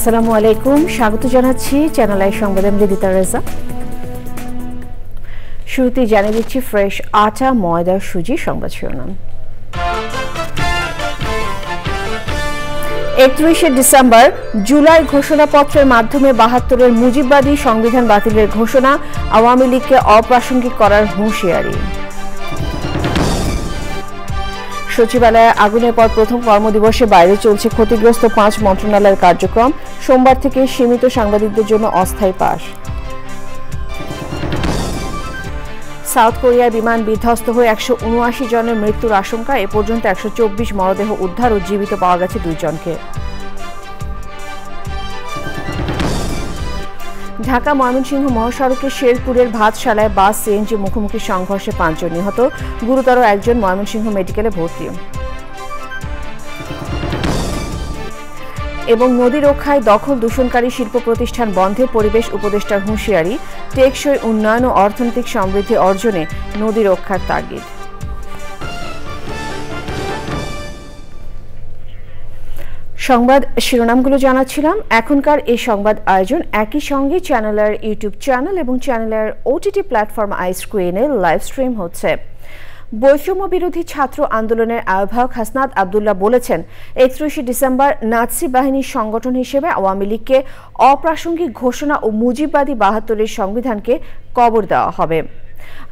আসসালামু আলাইকুম, স্বাগত জানাচ্ছি চ্যানেল আই সংবাদে। আমি রিদিতা রেজা। শুরুতেই জানিয়ে দিচ্ছি ফ্রেশ আটা, ময়দা, সুজি সংবাদ শিরোনাম। 31শে ডিসেম্বর জুলাই ঘোষণাপত্রের মাধ্যমে 72-এর মুজিববাদী সংবিধান বাতিলের ঘোষণা, আওয়ামী লীগকে অপ্রাসঙ্গিক করার হুঁশিয়ারি। সচিবালয়ে আগুনের পর প্রথম কর্মদিবসে বাইরে চলছে ক্ষতিগ্রস্ত 5 মন্ত্রণালয়ের কার্যক্রম। সোমবার থেকে সীমিত সাংবাদিকদের জন্য অস্থায়ী পাস। সাউথ কোরিয়ার বিমান বিধ্বস্ত হয়ে 179 জনের মৃত্যুর আশঙ্কা। এ পর্যন্ত 124 মরদেহ উদ্ধার ও জীবিত পাওয়া গেছে 2 জনকে। ঢাকা ময়মনসিংহ মহাসড়কে শেরপুরের ভাতশালায় বাস সিএনজি মুখোমুখি সংঘর্ষে 5 জন নিহত, গুরুতর 1 জন ময়মনসিংহ মেডিকেলে ভর্তি। এবং নদী রক্ষায় দখল দূষণকারী শিল্প প্রতিষ্ঠান বন্ধে পরিবেশ উপদেষ্টার হুঁশিয়ারি, টেকসই উন্নয়ন ও অর্থনৈতিক সমৃদ্ধি অর্জনে নদী রক্ষার তাগিদ। সংবাদ শিরোনামগুলো জানাচ্ছিলাম। এখনকার এই সংবাদ আয়োজন একই সঙ্গে চ্যানেলের ইউটিউব চ্যানেল এবং চ্যানেলের ওটিটি প্ল্যাটফর্ম আইস্ক্রিনে লাইভ স্ট্রিম হচ্ছে। বৈষম্য বিরোধী ছাত্র আন্দোলনের আহ্বায়ক হাসনাত আব্দুল্লাহ বলেছেন, 31শে ডিসেম্বর নাৎসি বাহিনীর সংগঠন হিসেবে আওয়ামী লীগকে অপ্রাসঙ্গিক ঘোষণা ও মুজিববাদী 72-এর সংবিধানকে কবর দেওয়া হবে।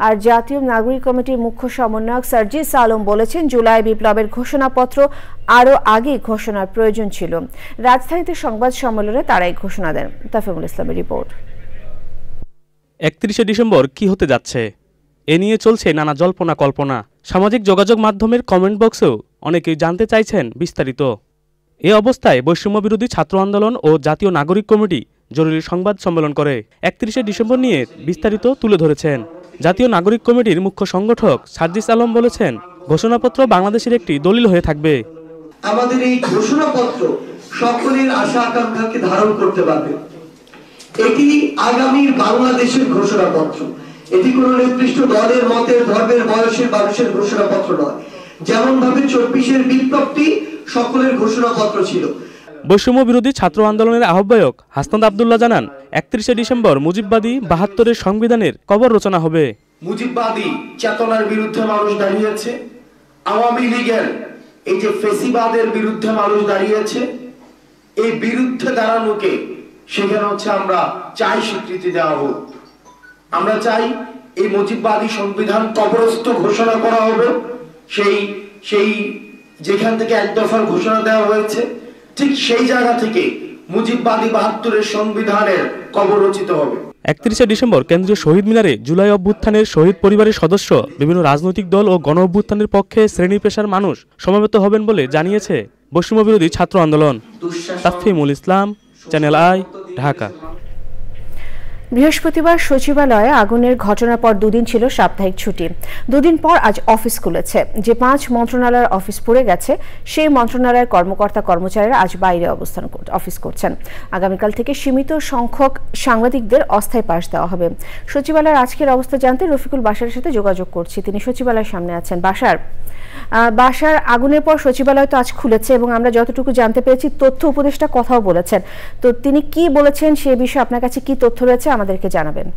আর জাতীয় নাগরিক কমিটির মুখ্য সমন্বয়ক সার্জিস আলম বলেছেন, জুলাই বিপ্লবের ঘোষণাপত্র আরও আগে ঘোষণার প্রয়োজন ছিল। রাজধানীতে সংবাদ সম্মেলনে তারা এই ঘোষণা দেন। তাফিমুল ইসলামের রিপোর্ট। 31শে ডিসেম্বর কি হতে যাচ্ছে এ নিয়ে চলছে নানা জল্পনা কল্পনা। সামাজিক যোগাযোগ মাধ্যমের কমেন্ট বক্সেও অনেকেই জানতে চাইছেন বিস্তারিত। এ অবস্থায় বৈষম্য বিরোধী ছাত্র আন্দোলন ও জাতীয় নাগরিক কমিটি জরুরি সংবাদ সম্মেলন করে 31শে ডিসেম্বর নিয়ে বিস্তারিত তুলে ধরেছেন। জাতীয় নাগরিক কমিটির মুখ্য সংগঠক সার্জিস আলম বলেছেন, ঘোষণাপত্র বাংলাদেশের একটি দলিল হয়ে থাকবে। আমাদের এই ঘোষণাপত্র সকলের আশা আকাঙ্ক্ষাকে ধারণ করতে পারবে। এটি আগামীর বাংলাদেশের ঘোষণাপত্র। এটি কোন নির্দিষ্ট দলের, মতের, ধর্মের, বয়সের মানুষের ঘোষণাপত্র নয়। যেমন ভাবে 24-এর বিপ্লবটি সকলের ঘোষণাপত্র ছিল। বৈষম্য বিরোধী ছাত্র আন্দোলনের আহ্বায়ক হাসনাত আব্দুল্লাহ জানান, 31শে ডিসেম্বর মুজিববাদী 72-এর সংবিধানের কবর রচনা হবে। মুজিববাদী চেতনার বিরুদ্ধে মানুষ দাঁড়িয়েছে, আওয়ামী লীগের এই যে ফেসিবাদের বিরুদ্ধে মানুষ দাঁড়িয়েছে। এই বিরুদ্ধে দাঁড়ানোকে সেখানে হচ্ছে আমরা চাই স্বীকৃতি দেওয়া হোক। আমরা চাই এই মুজিববাদী সংবিধান কবরস্থ ঘোষণা করা হবে। সেই যেখান থেকে 1 দফার ঘোষণা দেওয়া হয়েছে, ঠিক সেই জায়গা থেকে মুজিববাদী 72-এর সংবিধানের কবর রচিত হবে। 31শে ডিসেম্বর কেন্দ্রীয় শহীদ মিনারে জুলাই অভ্যুত্থানের শহীদ পরিবারের সদস্য, বিভিন্ন রাজনৈতিক দল ও গণ অভ্যুত্থানের পক্ষে শ্রেণী পেশার মানুষ সমবেত হবেন বলে জানিয়েছে বৈষম্য বিরোধী ছাত্র আন্দোলন। তাফিমুল ইসলাম, চ্যানেল আই, ঢাকা। বৃহস্পতিবার সচিবালয়ে আগুনের ঘটনার পর 2 দিন ছিল সাপ্তাহিক ছুটি। 2 দিন পর আজ অফিস খুলেছে। যে 5 মন্ত্রণালয়ের অফিস পুড়ে গেছে, সেই মন্ত্রণালয়ের কর্মকর্তা কর্মচারীরা আজ বাইরে অফিস করছেন। আগামীকাল থেকে সীমিত সংখ্যক সাংবাদিকদের অস্থায়ী পাস দেওয়া হবে। সচিবালয়ের আজকের অবস্থা জানতে রফিকুল বাশারের সাথে যোগাযোগ করছি। তিনি সচিবালয়ের সামনে আছেন। বাসার আগুনের পর সচিবালয় তো আজ খুলেছে এবং আমরা যতটুকু জানতে পেরেছি তথ্য উপদেষ্টা কথাও বলেছেন। তো তিনি কি বলেছেন সে বিষয়ে আপনার কাছে কি তথ্য রয়েছে আমাদেরকে জানাবেন।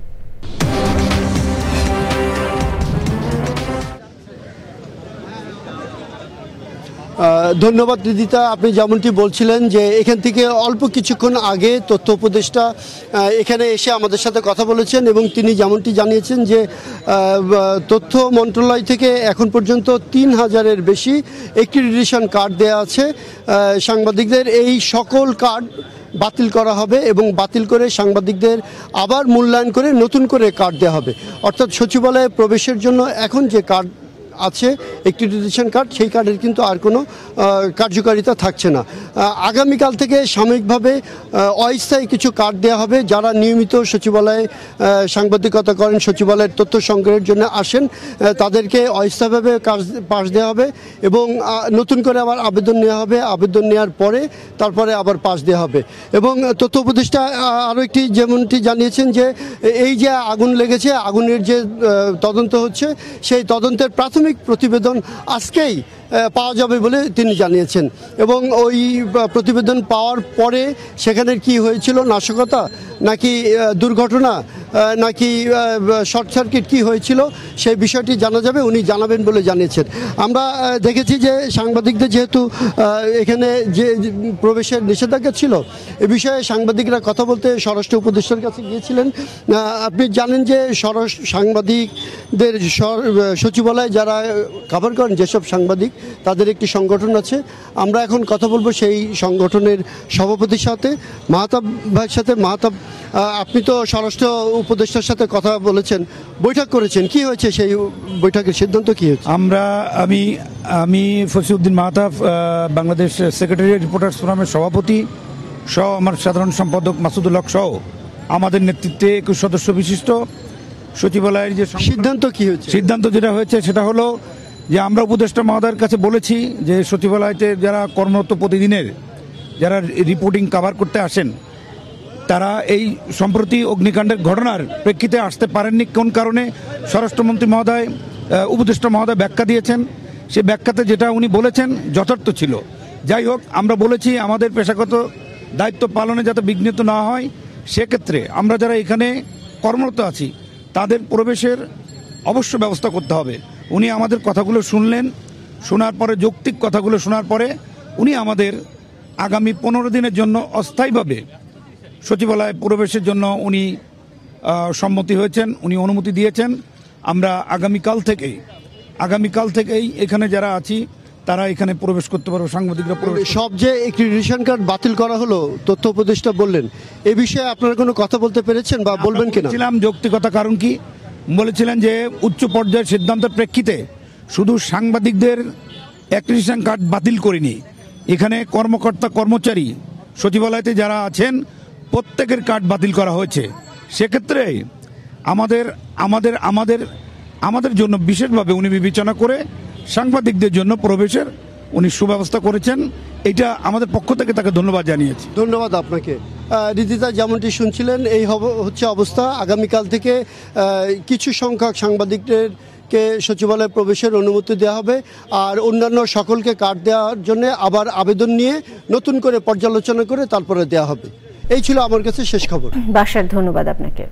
ধন্যবাদ রিদিতা। আপনি যেমনটি বলছিলেন যে এখান থেকে অল্প কিছুক্ষণ আগে তথ্য উপদেষ্টা এখানে এসে আমাদের সাথে কথা বলেছেন এবং তিনি যেমনটি জানিয়েছেন যে তথ্য মন্ত্রণালয় থেকে এখন পর্যন্ত 3000-এর বেশি অ্যাক্রিডিটেশন কার্ড দেওয়া আছে সাংবাদিকদের। এই সকল কার্ড বাতিল করা হবে এবং বাতিল করে সাংবাদিকদের আবার মূল্যায়ন করে নতুন করে কার্ড দেওয়া হবে। অর্থাৎ সচিবালয়ে প্রবেশের জন্য এখন যে কার্ড আছে একটি রেশন কার্ড, সেই কার্ডের কিন্তু আর কোনো কার্যকারিতা থাকছে না। আগামীকাল থেকে সাময়িকভাবে অস্থায়ী কিছু কার্ড দেওয়া হবে। যারা নিয়মিত সচিবালয়ে সাংবাদিকতা করেন, সচিবালয়ের তথ্য সংগ্রহের জন্য আসেন, তাদেরকে অস্থায়ীভাবে পাস দেওয়া হবে এবং নতুন করে আবার আবেদন নেওয়া হবে। আবেদন নেওয়ার পরে তারপরে আবার পাস দেওয়া হবে। এবং তথ্য উপদেষ্টা আরও একটি যেমনটি জানিয়েছেন যে এই যে আগুন লেগেছে, আগুনের যে তদন্ত হচ্ছে, সেই তদন্তের প্রাথমিক প্রতিবেদন আজকেই পাওয়া যাবে বলে তিনি জানিয়েছেন। এবং ওই প্রতিবেদন পাওয়ার পরে সেখানের কি হয়েছিল, নাশকতা নাকি দুর্ঘটনা নাকি শর্ট সার্কিট কি হয়েছিল, সেই বিষয়টি জানা যাবে, উনি জানাবেন বলে জানিয়েছেন। আমরা দেখেছি যে সাংবাদিকদের যেহেতু এখানে যে প্রবেশের নিষেধাজ্ঞা ছিল, এ বিষয়ে সাংবাদিকরা কথা বলতে স্বরাষ্ট্র উপদেষ্টার কাছে গিয়েছিলেন। আপনি জানেন যে সাংবাদিকদের সচিবালয়ে যারা কভার করেন, যেসব সাংবাদিক, তাদের একটি সংগঠন আছে। আমরা এখন কথা বলবো সেই সংগঠনের সভাপতির সাথে, মাহতাব ভাইয়ের সাথে। মাহতাব, আপনি তো স্বরাষ্ট্র উপদেষ্টার সাথে কথা বলেছেন, বৈঠক করেছেন, কি হয়েছে সেই বৈঠকের সিদ্ধান্ত কি হয়েছে? আমি ফসিউদ্দিন মাহতাব, বাংলাদেশ সেক্রেটারিয়েট রিপোর্টার্স ফোরামের সভাপতি সহ আমার সাধারণ সম্পাদক মাসুদুল হক সহ আমাদের নেতৃত্বে 21 সদস্য বিশিষ্ট সচিবালয়ের যে সিদ্ধান্ত কি হয়েছে, সিদ্ধান্ত যেটা হয়েছে সেটা হলো যে আমরা উপদেষ্টা মহোদয়ের কাছে বলেছি যে সচিবালয়তে যারা কর্মরত প্রতিদিনের যারা রিপোর্টিং কভার করতে আসেন, তারা এই সম্প্রতি অগ্নিকাণ্ডের ঘটনার প্রেক্ষিতে আসতে পারেননি। কোন কারণে স্বরাষ্ট্রমন্ত্রী মহোদয়, উপদেষ্টা মহোদয় ব্যাখ্যা দিয়েছেন, সে ব্যাখ্যাতে যেটা উনি বলেছেন যথার্থ ছিল। যাই হোক, আমরা বলেছি আমাদের পেশাগত দায়িত্ব পালনে যাতে বিঘ্নিত না হয়, সেক্ষেত্রে আমরা যারা এখানে কর্মরত আছি তাদের প্রবেশের অবশ্য ব্যবস্থা করতে হবে। উনি আমাদের কথাগুলো শুনলেন, শোনার পরে যৌক্তিক কথাগুলো শোনার পরে উনি আমাদের আগামী 15 দিনের জন্য অস্থায়ীভাবে সচিবালয়ে প্রবেশের জন্য উনি সম্মতি হয়েছেন, উনি অনুমতি দিয়েছেন। আমরা আগামীকাল থেকেই এখানে যারা আছি তারা এখানে প্রবেশ করতে পারবে, সাংবাদিকরা প্রবেশ। সব যে একটি রেশন কার্ড বাতিল করা হলো, তথ্য উপদেষ্টা বললেন, এ বিষয়ে আপনারা কোনো কথা বলতে পেরেছেন বা বলবেন কিনা? বলেছিলাম যৌক্তিকতা, কারণ কি বলেছিলেন যে উচ্চ পর্যায়ের সিদ্ধান্তের প্রেক্ষিতে শুধু সাংবাদিকদের একটি রেশন কার্ড বাতিল করিনি, এখানে কর্মকর্তা কর্মচারী সচিবালয়তে যারা আছেন প্রত্যেকের কার্ড বাতিল করা হয়েছে। সেক্ষেত্রে আমাদের জন্য বিশেষভাবে উনি বিবেচনা করে সাংবাদিকদের জন্য প্রবেশের উনি সুব্যবস্থা করেছেন। এটা আমাদের পক্ষ থেকে তাকে ধন্যবাদ জানিয়েছি। ধন্যবাদ আপনাকে। রিদিতা, যেমনটি শুনছিলেন, এই হচ্ছে অবস্থা। আগামীকাল থেকে কিছু সংখ্যক সাংবাদিকদেরকে সচিবালয়ে প্রবেশের অনুমতি দেওয়া হবে, আর অন্যান্য সকলকে কার্ড দেওয়ার জন্য আবার আবেদন নিয়ে নতুন করে পর্যালোচনা করে তারপরে দেওয়া হবে। এই ছিল আমার কাছে শেষ খবর। বাশার, ধন্যবাদ আপনাকে।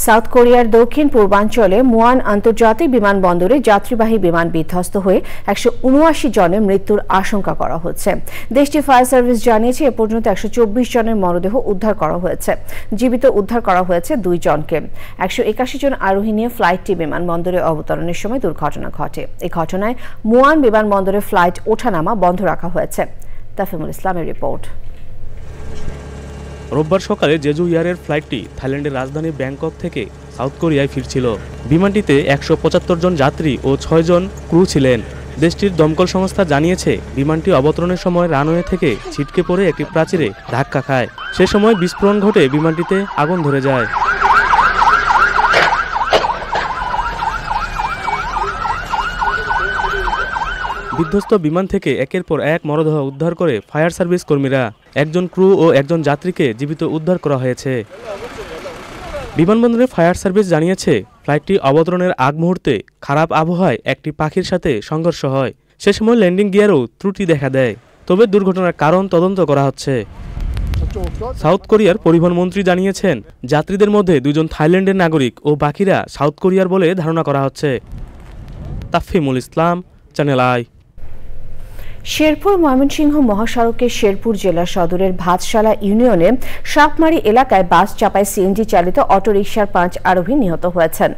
সাউথ কোরিয়ার দক্ষিণ পূর্বাঞ্চলে মুয়ান আন্তর্জাতিক বিমানবন্দরে যাত্রীবাহী বিমান বিধ্বস্ত হয়ে 179 জনের মৃত্যুর আশঙ্কা করা হচ্ছে। দেশটির ফায়ার সার্ভিস জানিয়েছে এ পর্যন্ত 124 জনের মরদেহ উদ্ধার করা হয়েছে। জীবিত উদ্ধার করা হয়েছে 2 জনকে। 181 জন আরোহী নিয়ে ফ্লাইটটি বিমানবন্দরে অবতরণের সময় দুর্ঘটনা ঘটে। এই ঘটনায় মুয়ান বিমানবন্দরে ফ্লাইট ওঠানামা বন্ধ রাখা হয়েছে। তাফিমুল ইসলামের রিপোর্ট। রোববার সকালে জেজু এয়ারের ফ্লাইটটি থাইল্যান্ডের রাজধানী ব্যাংকক থেকে সাউথ কোরিয়ায় ফিরছিল। বিমানটিতে 175 জন যাত্রী ও 6 জন ক্রু ছিলেন। দেশটির দমকল সংস্থা জানিয়েছে বিমানটি অবতরণের সময় রানওয়ে থেকে ছিটকে পড়ে একটি প্রাচীরে ধাক্কা খায়। সে সময় বিস্ফোরণ ঘটে বিমানটিতে আগুন ধরে যায়। বিধ্বস্ত বিমান থেকে একের পর এক মরদেহ উদ্ধার করে ফায়ার সার্ভিস কর্মীরা। একজন ক্রু ও একজন যাত্রীকে জীবিত উদ্ধার করা হয়েছে। বিমানবন্দরে ফায়ার সার্ভিস জানিয়েছে ফ্লাইটটি অবতরণের আগ মুহূর্তে খারাপ আবহাওয়ায় একটি পাখির সাথে সংঘর্ষ হয়। সে সময় ল্যান্ডিং গিয়ারও ত্রুটি দেখা দেয়। তবে দুর্ঘটনার কারণ তদন্ত করা হচ্ছে। সাউথ কোরিয়ার পরিবহন মন্ত্রী জানিয়েছেন যাত্রীদের মধ্যে 2 জন থাইল্যান্ডের নাগরিক ও বাকিরা সাউথ কোরিয়ার বলে ধারণা করা হচ্ছে। তাফিমুল ইসলাম, চ্যানেল আই। শেরপুর ময়মনসিংহ মহাসড়কের শেরপুর জেলা সদরের ভাতশালা ইউনিয়নে সাপমারি এলাকায় বাস চাপায় সিএনজি চালিত অটোরিকশার 5 আরোহী নিহত হয়েছেন।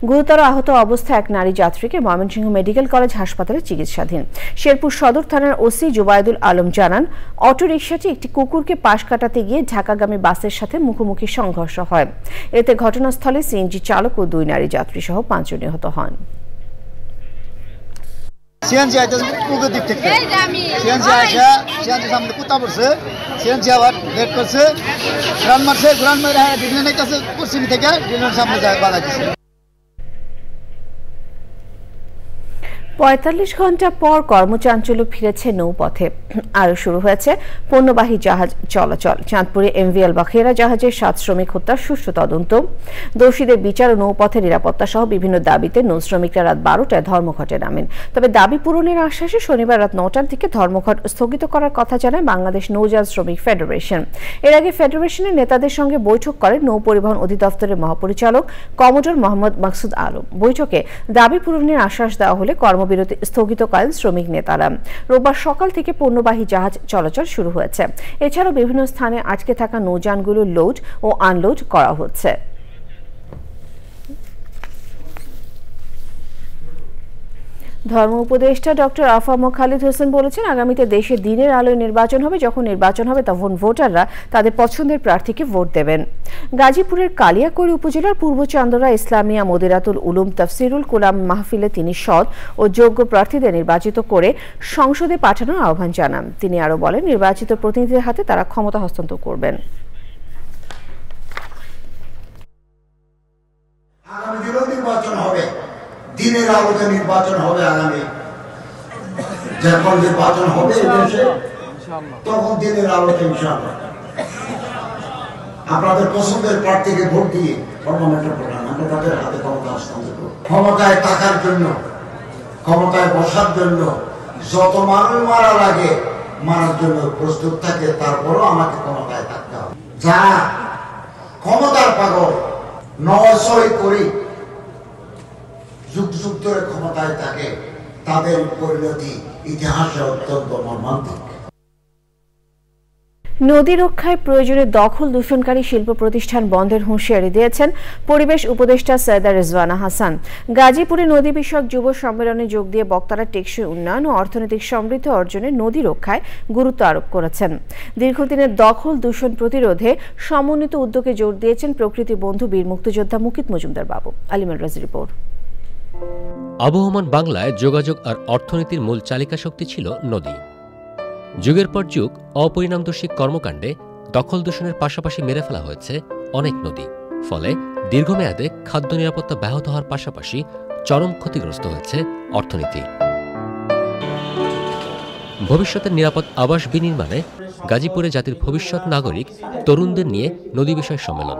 গুরুতর আহত অবস্থায় এক নারী যাত্রীকে ময়মনসিংহ মেডিকেল কলেজ হাসপাতালে চিকিৎসাধীন। শেরপুর সদর থানার ওসি জুবাইদুল আলম জানান, অটোরিকশাটি একটি কুকুরকে পাশ কাটাতে গিয়ে ঢাকাগামী বাসের সাথে মুখোমুখি সংঘর্ষ হয়। এতে ঘটনাস্থলে সিএনজি চালক ও 2 নারী যাত্রী সহ 5 জন নিহত হন। সিএনজি আইতেছে পূর্ব দিক থেকে, সিএনজি আসা সিএনজি সামনে কুত্তা পড়ছে, সিএনজি আবার লেট করছে, গ্রান মারছে, গ্রান মারে ডিভিশনের কাছে পশ্চিম থেকে ডিভিশনের সামনে যায় বাধা দিচ্ছে। ৪৫ ঘন্টা পর কর্মচাঞ্চল্য ফিরেছে নৌপথে। আরও শুরু হয়েছে পণ্যবাহী জাহাজ চলাচল। চাঁদপুরে এমভিএল বাখেরা জাহাজের 7 শ্রমিক হত্যার সুষ্ঠু তদন্ত, দোষীদের বিচার ও নৌপথে নিরাপত্তা সহ বিভিন্ন দাবিতে নৌ শ্রমিকরা রাত 12টায় ধর্মঘটে নামেন। তবে দাবি পূরণের আশ্বাসে শনিবার রাত 9টার দিকে ধর্মঘট স্থগিত করার কথা জানায় বাংলাদেশ নৌযান শ্রমিক ফেডারেশন। এর আগে ফেডারেশনের নেতাদের সঙ্গে বৈঠক করেন নৌ পরিবহন অধিদপ্তরের মহাপরিচালক কমোডর মোহাম্মদ মাকসুদ আলম। বৈঠকে দাবি পূরণের আশ্বাস দেওয়া হলে কর্মবিরতি স্থগিত করেন শ্রমিক নেতারা। রোববার সকাল থেকে পণ্যবাহী জাহাজ চলাচল শুরু হয়েছে। এছাড়াও বিভিন্ন স্থানে আটকে থাকা নৌযানগুলো লোড ও আনলোড করা হচ্ছে। ধর্ম উপদেষ্টা ডক্টর আফাম খালিদ হোসেন বলেছেন, আগামীতে দেশে দিনের আলোয় নির্বাচন হবে। যখন নির্বাচন হবে তখন ভোটাররা তাদের পছন্দের প্রার্থীকে ভোট দেবেন। গাজীপুরের কালিয়াকৈর উপজেলার পূর্ব চান্দরা ইসলামিয়া মদিরাতুল উলুম তাফসিরুল কুলাম মাহফিলে তিনি সৎ ও যোগ্য প্রার্থীদের নির্বাচিত করে সংসদে পাঠানোর আহ্বান জানান। তিনি আরও বলেন, নির্বাচিত প্রতিনিধিদের হাতে তারা ক্ষমতা হস্তান্তর করবেন। আগামী দিনেও নির্বাচন হবে, দিনের আলোতে নির্বাচন হবে। আগামী যখন নির্বাচন হবে দেশে, তখন দিনের আলোতে ইনশাআল্লাহ আপনাদের পছন্দের প্রার্থীকে ভোট দিয়ে পার্লামেন্টে পাঠান। আমরা তাদের হাতে ক্ষমতা হস্তান্তর করব। ক্ষমতায় থাকার জন্য, ক্ষমতায় বসার জন্য যত মানুষ মারা লাগে মারার জন্য প্রস্তুত থাকে, তারপরও আমাকে ক্ষমতায় থাকতে হবে। যারা ক্ষমতার পাগল নয় করি যুগ যুগ ধরে ক্ষমতায় থাকে, তাদের পরিণতি ইতিহাসে অত্যন্ত মর্মান্তিক। নদী রক্ষায় প্রয়োজনে দখল দূষণকারী শিল্প প্রতিষ্ঠান বন্ধের হুঁশিয়ারি দিয়েছেন পরিবেশ উপদেষ্টা সৈয়দা রিজওয়ানা হাসান। গাজীপুরে নদী বিষয়ক যুব সম্মেলনে যোগ দিয়ে বক্তারা টেকসই উন্নয়ন ও অর্থনৈতিক সমৃদ্ধি অর্জনে নদী রক্ষায় গুরুত্ব আরোপ করেছেন। দীর্ঘদিনের দখল দূষণ প্রতিরোধে সমন্বিত উদ্যোগে জোর দিয়েছেন প্রকৃতি বন্ধু বীর মুক্তিযোদ্ধা মুকিত মজুমদার বাবু। আলিমান রাজি রিপোর্ট। আবহমান বাংলায় যোগাযোগ আর অর্থনীতির মূল চালিকা শক্তি ছিল নদী। যুগের পর যুগ অপরিণামদর্শী কর্মকাণ্ডে দখল দূষণের পাশাপাশি মেরে ফেলা হয়েছে অনেক নদী। ফলে দীর্ঘমেয়াদে খাদ্য নিরাপত্তা ব্যাহত হওয়ার পাশাপাশি চরম ক্ষতিগ্রস্ত হয়েছে অর্থনীতি। ভবিষ্যতের নিরাপদ আবাস বিনির্মাণে গাজীপুরে জাতির ভবিষ্যৎ নাগরিক তরুণদের নিয়ে নদী বিষয় সম্মেলন।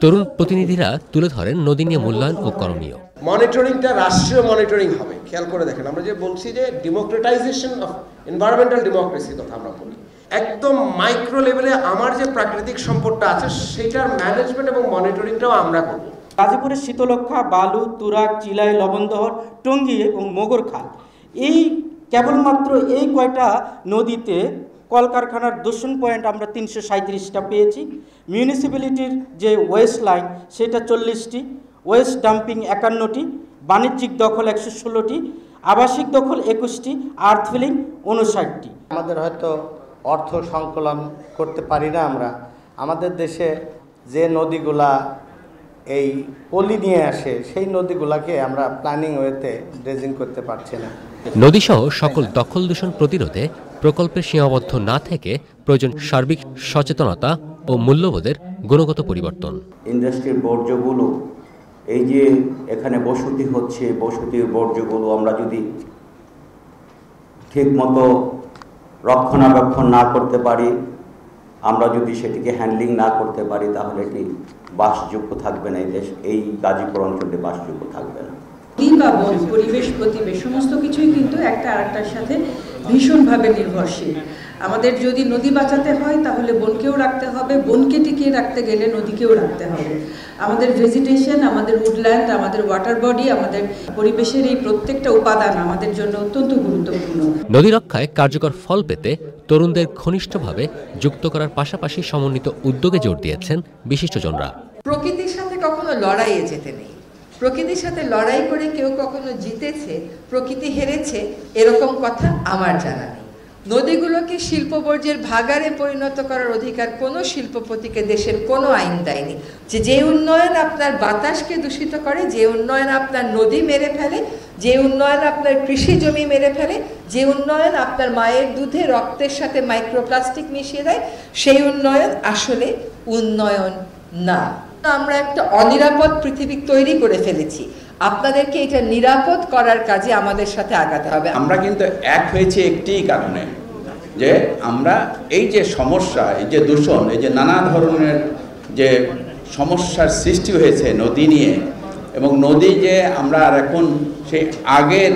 তরুণ প্রতিনিধিরা তুলে ধরেন নদী নিয়ে মূল্যায়ন ও করণীয়। মনিটরিংটা রাষ্ট্রীয় মনিটরিং হবে। খেয়াল করে দেখেন, আমরা যে বলছি যে ডেমোক্রেটাইজেশন অফ এনভায়রনমেন্টাল ডেমোক্রেসির কথা আমরা বলি, একদম মাইক্রো লেভেলে আমার যে প্রাকৃতিক সম্পদটা আছে সেটার ম্যানেজমেন্ট এবং মনিটরিংটাও আমরা করব। গাজীপুরের শীতলক্ষা, বালু, তুরাগ, চিলাই, লবণদহর, টঙ্গী এবং মোগরখাল, এই কেবলমাত্র এই কয়টা নদীতে কলকারখানার দূষণ পয়েন্ট আমরা 337টা পেয়েছি। মিউনিসিপ্যালিটির যে ওয়েস্ট লাইন সেটা 40টি, ওয়েস্ট ডাম্পিং 51টি, বাণিজ্যিক দখল 116টি, আবাসিক দখল 21টি, আর্থ ফিলিং 59টি। আমাদের হয়তো অর্থ সংকলন করতে পারি না আমরা। আমাদের দেশে যে নদীগুলা এই পলি নিয়ে আসে সেই নদীগুলাকে আমরা প্ল্যানিং ওয়েতে ড্রেজিং করতে পারছি না। নদীসহ সকল দখল দূষণ প্রতিরোধে প্রকল্পের সীমাবদ্ধ না থেকে প্রয়োজন সার্বিক সচেতনতা ও মূল্যবোধের গুণগত পরিবর্তন। ইন্ডাস্ট্রির বর্জ্যগুলো, এই যে এখানে বসতি হচ্ছে, বসতির বর্জ্যগুলো আমরা যদি ঠিকমতো রক্ষণাবেক্ষণ না করতে পারি, আমরা যদি সেটিকে হ্যান্ডলিং না করতে পারি, তাহলে এটি বাসযোগ্য থাকবে না। এই দেশ, এই গাজীপুর অঞ্চলে বাসযোগ্য থাকবে না। পরিবেশ প্রতিবেশ সমস্ত কিছুই কিন্তু একটা আরেকটার সাথে ভীষণভাবে নির্ভরশীল। আমাদের যদি নদী বাঁচাতে হয় তাহলে বনকেও রাখতে হবে, বনকে টিকিয়ে রাখতে গেলে নদীকেও রাখতে হবে। আমাদের ভেজিটেশন, আমাদের উডল্যান্ড, আমাদের ওয়াটার বডি, আমাদের পরিবেশের এই প্রত্যেকটা উপাদান আমাদের জন্য অত্যন্ত গুরুত্বপূর্ণ। নদী রক্ষায় কার্যকর ফল পেতে তরুণদের ঘনিষ্ঠভাবে যুক্ত করার পাশাপাশি সমন্বিত উদ্যোগে জোর দিয়েছেন বিশিষ্টজনরা। প্রকৃতির সাথে কখনো লড়াইয়ে যেতে নেই, প্রকৃতির সাথে লড়াই করে কেউ কখনো জিতেছে, প্রকৃতি হেরেছে, এরকম কথা আমার জানা নেই। নদীগুলোকে শিল্পবর্জ্যের ভাগাড়ে পরিণত করার অধিকার কোনো শিল্পপতিকে দেশের কোনো আইন দেয়নি। যে উন্নয়ন আপনার বাতাসকে দূষিত করে, যে উন্নয়ন আপনার নদী মেরে ফেলে, যে উন্নয়ন আপনার কৃষি জমি মেরে ফেলে, যে উন্নয়ন আপনার মায়ের দুধে রক্তের সাথে মাইক্রোপ্লাস্টিক মিশিয়ে দেয়, সেই উন্নয়ন আসলে উন্নয়ন না। আমরা একটা অনিরাপদ পৃথিবী তৈরি করে ফেলেছি, আপনাদেরকে এটা নিরাপদ করার কাজে আমাদের সাথে আগাতে হবে। আমরা কিন্তু এক হয়েছে একটি কারণে, যে আমরা এই যে সমস্যা, এই যে দূষণ, এই যে নানা ধরনের যে সমস্যার সৃষ্টি হয়েছে নদী নিয়ে, এবং নদী যে আমরা আর এখন সেই আগের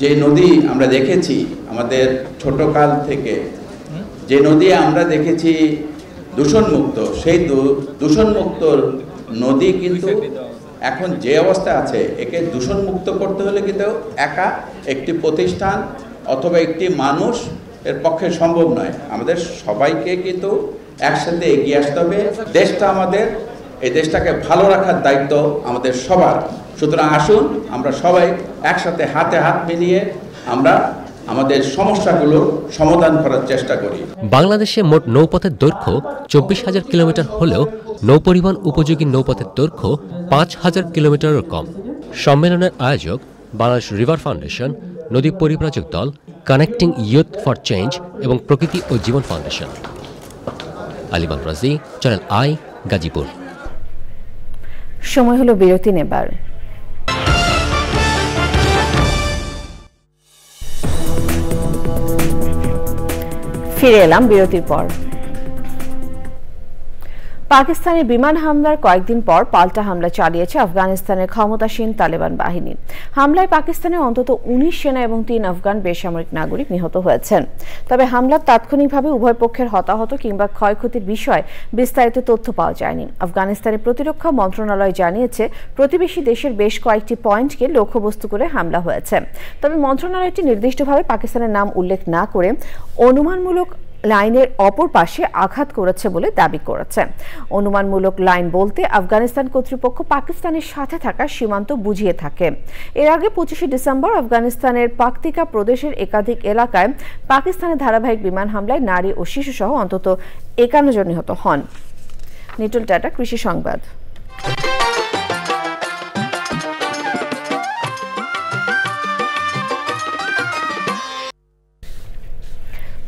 যে নদী আমরা দেখেছি আমাদের ছোটকাল থেকে, যে নদী আমরা দেখেছি দূষণমুক্ত, সেই দূষণমুক্ত নদী কিন্তু এখন যে অবস্থা আছে, একে দূষণমুক্ত করতে হলে কিন্তু একা একটি প্রতিষ্ঠান অথবা একটি মানুষ এর পক্ষে সম্ভব নয়। আমাদের সবাইকে কিন্তু একসাথে এগিয়ে আসতে হবে। দেশটা আমাদের, এই দেশটাকে ভালো রাখার দায়িত্ব আমাদের সবার। সুতরাং আসুন আমরা সবাই একসাথে হাতে হাত মিলিয়ে আমরা আমাদের সমস্যাগুলো সমাধান করার চেষ্টা করি। বাংলাদেশে মোট নৌপথের দৈর্ঘ্য 24,000 কিলোমিটার হলেও নৌপরিবহন উপযোগী নৌপথের দৈর্ঘ্য 5,000 কিলোমিটারেরও কম। সম্মেলনের আয়োজক বাংলাদেশ রিভার ফাউন্ডেশন, নদী পরিব্রাজক দল, কানেক্টিং ইউথ ফর চেঞ্জ এবং প্রকৃতি ও জীবন ফাউন্ডেশন। আলিমান রাজি, চ্যানেল আই, গাজীপুর। সময় হলো বিরতি নেবার। ফিরে এলাম বিরতির পর। পাকিস্তানের বিমান হামলার কয়েকদিন পর পাল্টা হামলা চালিয়েছে আফগানিস্তানের ক্ষমতাসীন তালেবান বাহিনী। হামলায় পাকিস্তানের অন্তত 19 সেনা এবং 3 আফগান বেসামরিক নাগরিক নিহত হয়েছেন। তবে হামলার তাৎক্ষণিকভাবে উভয় পক্ষের হতাহত কিংবা ক্ষয়ক্ষতির বিষয়ে বিস্তারিত তথ্য পাওয়া যায়নি। আফগানিস্তানের প্রতিরক্ষা মন্ত্রণালয় জানিয়েছে প্রতিবেশী দেশের বেশ কয়েকটি পয়েন্টকে লক্ষ্যবস্তু করে হামলা হয়েছে। তবে মন্ত্রণালয়টি নির্দিষ্টভাবে পাকিস্তানের নাম উল্লেখ না করে অনুমানমূলক লাইনের অপর পাশে আঘাত করেছে বলে দাবি করেছে। অনুমানমূলক লাইন বলতে আফগানিস্তান কর্তৃপক্ষ পাকিস্তানের সাথে থাকা সীমান্ত বুঝিয়ে থাকে। এর আগে 25 ডিসেম্বর আফগানিস্তানের পাকতিকা প্রদেশের একাধিক এলাকায় পাকিস্তানের ধারাবাহিক বিমান হামলায় নারী ও শিশু সহ অন্তত 51 জন নিহত হন। নিটল টাটা, কৃষি সংবাদ।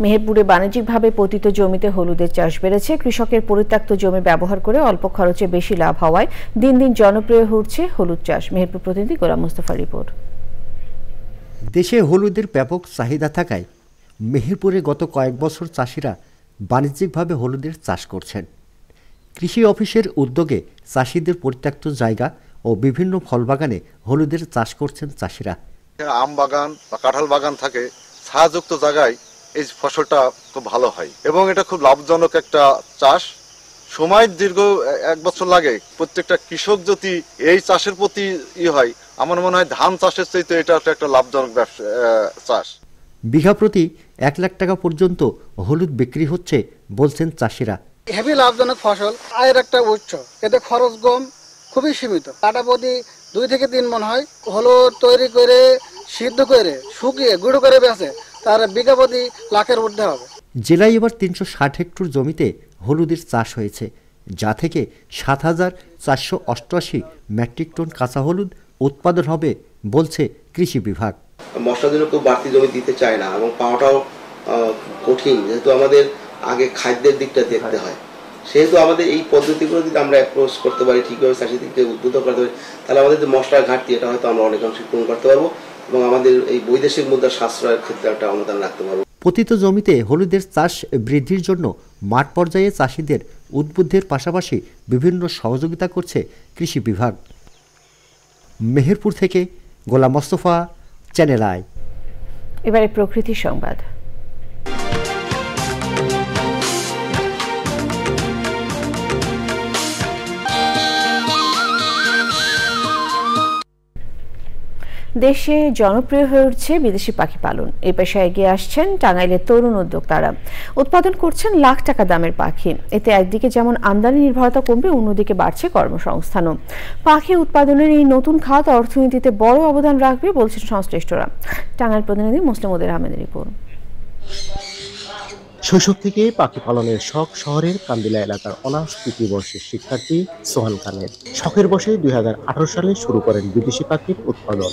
মেহেরপুরে বাণিজ্যিকভাবে পতিত জমিতে হলুদের চাষ বেড়েছে। কৃষকের পরিত্যক্ত জমি ব্যবহার করে অল্প খরচে বেশি লাভ হওয়ায় দিন দিন জনপ্রিয় হচ্ছে হলুদ চাষ। মেহেরপুর প্রতিনিধি গোলাম মোস্তফা রিপোর্ট। দেশে হলুদের ব্যাপক চাহিদা থাকায় মেহেরপুরে গত কয়েক বছর চাষিরা বাণিজ্যিকভাবে হলুদের চাষ করছেন। কৃষি অফিসের উদ্যোগে চাষিদের পরিত্যক্ত জায়গা ও বিভিন্ন ফল বাগানে হলুদের চাষ করছেন চাষিরা। আম বাগান বা কাঁঠাল বাগান থাকে, ছায়াযুক্ত জায়গায় এই ফসলটা খুব ভালো হয় এবং এটা খুব লাভজনক একটা চাষ। সময় দীর্ঘ 1 বছর লাগে। প্রত্যেকটা কৃষক যদি এই চাষের প্রতি হয়, আমার মনে হয় ধান চাষের চাইতে এটা একটা লাভজনক ব্যবসা চাষ। বিঘা প্রতি 1 লাখ টাকা পর্যন্ত হলুদ বিক্রি হচ্ছে বলছেন চাষিরা। হেভি লাভজনক ফসল, আয়ের একটা উৎস। এতে খরচ কম, খুবই সীমিত। কাটা প্রতি 2 থেকে 3 মণ হয়। হলুদ তৈরি করে সিদ্ধ করে শুকিয়ে গুঁড়ো করে বেচে, তার বিঘা প্রতি লাখের ঊর্ধ্বে হবে। জেলায় এবার 360 হেক্টর জমিতে হলুদের চাষ হয়েছে, যা থেকে 7,488 মেট্রিক টন কাঁচা হলুদ উৎপাদন হবে বলছে কৃষি বিভাগ। মশলার জন্য খুব বাড়তি জমি দিতে চায় না এবং পাওয়াটাও কঠিন, যেহেতু আমাদের আগে খাদ্যের দিকটা দেখতে হয়। সেহেতু আমাদের এই পদ্ধতিগুলো যদি আমরা অ্যাপ্রোচ করতে পারি, ঠিকভাবে চাষিদেরকে উদ্বুদ্ধ করতে পারি, তাহলে আমাদের যে মশলার ঘাটতি এটা হয়তো আমরা অনেকাংশে পূরণ করতে পারবো এবং আমাদের এই বৈদেশিক মুদ্রা সাশ্রয়ের ক্ষেত্রে একটা অবদান রাখতে পারবো। পতিত জমিতে হলুদের চাষ বৃদ্ধির জন্য মাঠ পর্যায়ে চাষিদের উদ্বুদ্ধের পাশাপাশি বিভিন্ন সহযোগিতা করছে কৃষি বিভাগ। মেহেরপুর থেকে গোলাম মোস্তফা, চ্যানেল আই। এবারে প্রকৃতি সংবাদ। দেশে জনপ্রিয় হয়ে উঠছে বিদেশি পাখি পালন। এই পেশায় এগিয়ে আসছেন টাঙ্গাইলের তরুণ উদ্যোক্তারা। উৎপাদন করছেন লাখ টাকা দামের পাখি। এতে একদিকে যেমন আমদানি নির্ভরতা কমবে, অন্যদিকে বাড়ছে কর্মসংস্থানও। পাখি উৎপাদনের এই নতুন খাত অর্থনীতিতে বড় অবদান রাখবে বলছেন সংশ্লিষ্টরা। টাঙ্গাইল প্রতিনিধি মুসলিম উদ্দিন আহমেদের রিপোর্ট। শৈশব থেকে পাখি পালনের শখ শহরের কান্দিলা এলাকার অনার্স তৃতীয় বর্ষের শিক্ষার্থী সোহান খানের। শখের বসে 2018 সালে শুরু করেন বিদেশি পাখির উৎপাদন।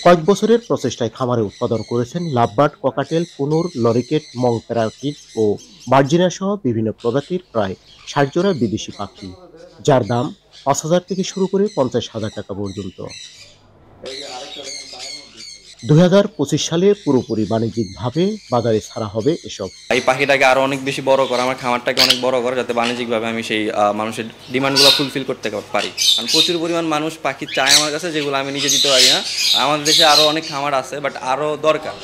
কয়েক বছরের প্রচেষ্টায় খামারে উৎপাদন করেছেন lovebird, cockatiel, conure, lorikeet, monk parakeet ও ভার্জিনিয়া সহ বিভিন্ন প্রজাতির প্রায় 60 জোড়া বিদেশি পাখি, যার দাম 5,000 থেকে শুরু করে 50,000 টাকা পর্যন্ত। 2025 সালে পুরোপুরি বাণিজ্যিকভাবে বাজারে ছাড়া হবে এসব। এই পাখিটাকে আরো অনেক বেশি বড় করা, আমার খামারটাকে অনেক বড় করা, যাতে বাণিজ্যিকভাবে আমি সেই মানুষের ডিমান্ডগুলো ফুলফিল করতে পারি। কারণ প্রচুর পরিমাণ মানুষ পাখি চায় আমার কাছে, যেগুলো আমি নিজে দিতে পারি না। আমাদের দেশে আরো অনেক খামার আছে, বাট আরো দরকার।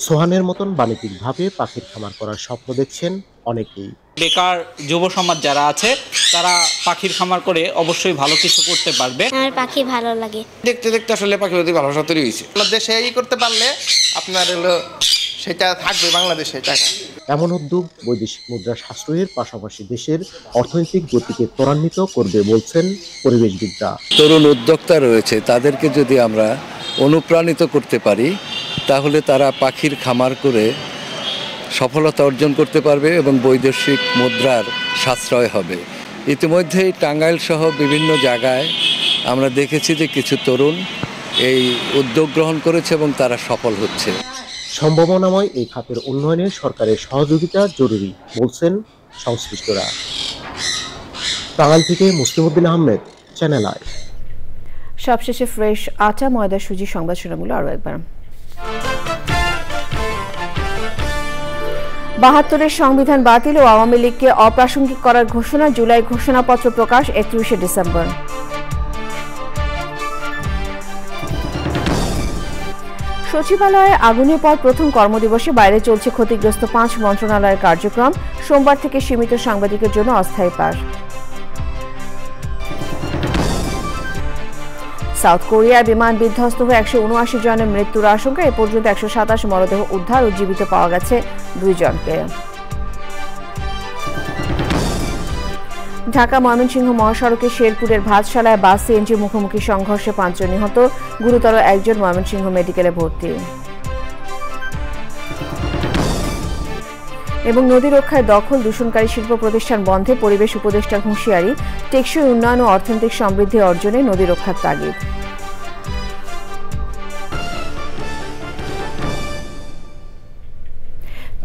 সোহানের মতন বাণিজ্যিকভাবে পাখির খামার করার স্বপ্ন দেখছেন অনেকেই। বেকার যুব সমাজ যারা আছে তারা পাখির খামার করে অবশ্যই ভালো কিছু করতে পারবে। আমার পাখি ভালো লাগে, দেখতে দেখতে আসলে পাখির প্রতি ভালোবাসা তৈরি হয়েছে। আমাদের দেশে এই করতে পারলে আপনার হলো সেটা থাকবে বাংলাদেশে টাকা। এমন উদ্যোগ বৈদেশিক মুদ্রা সাশ্রয়ের পাশাপাশি দেশের অর্থনৈতিক গতিকে ত্বরান্বিত করবে বলছেন পরিবেশবিদরা। তরুণ উদ্যোক্তা রয়েছে, তাদেরকে যদি আমরা অনুপ্রাণিত করতে পারি তাহলে তারা পাখির খামার করে সফলতা অর্জন করতে পারবে এবং বৈদেশিক মুদ্রার সাশ্রয় হবে। ইতিমধ্যেই টাঙ্গাইল সহ বিভিন্ন জায়গায় আমরা দেখেছি যে কিছু তরুণ এই উদ্যোগ গ্রহণ করেছে এবং তারা সফল হচ্ছে। সম্ভাবনাময় এই খাতের উন্নয়নে সরকারের সহযোগিতা জরুরি বলছেন সংশ্লিষ্টরা। টাঙ্গাইল থেকে মুসলিম উদ্দিন আহমেদ, চ্যানেল আই। সবশেষে ফ্রেশ আটা, ময়দা, সুজি সংবাদ শিরোনামগুলো আরও একবার। ৭২-এর সংবিধান বাতিল ও আওয়ামী লীগকে অপ্রাসঙ্গিক করার ঘোষণা, জুলাই ঘোষণাপত্র প্রকাশ 31শে ডিসেম্বর। সচিবালয়ে আগুনের পর প্রথম কর্মদিবসে বাইরে চলছে ক্ষতিগ্রস্ত 5 মন্ত্রণালয়ের কার্যক্রম। সোমবার থেকে সীমিত সাংবাদিকের জন্য অস্থায়ী পাস। সাউথ কোরিয়ায় বিমান বিধ্বস্ত হয়ে 179 জনের মৃত্যুর আশঙ্কা। এ পর্যন্ত 127 মরদেহ উদ্ধার ও জীবিত পাওয়া গেছে 2 জনকে। ঢাকা ময়মনসিংহ মহাসড়কে শেরপুরের ভাতশালায় বাস সিএনজি মুখোমুখি সংঘর্ষে 5 জন নিহত, গুরুতর 1 জন ময়মনসিংহ মেডিকেলে ভর্তি। এবং নদী রক্ষায় দখল দূষণকারী শিল্প প্রতিষ্ঠান বন্ধে পরিবেশ উপদেষ্টার হুঁশিয়ারি, টেকসই উন্নয়ন ও অর্থনৈতিক সমৃদ্ধি অর্জনে নদী রক্ষার তাগিদ।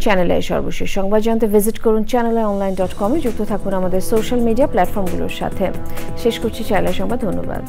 চ্যানেলে সর্বশেষ সংবাদ জানতে ভিজিট করুন channelonline.com-এ। যুক্ত থাকুন আমাদের সোশ্যাল মিডিয়া প্ল্যাটফর্মগুলোর সাথে। শেষ করছি চ্যানেল সংবাদ। ধন্যবাদ।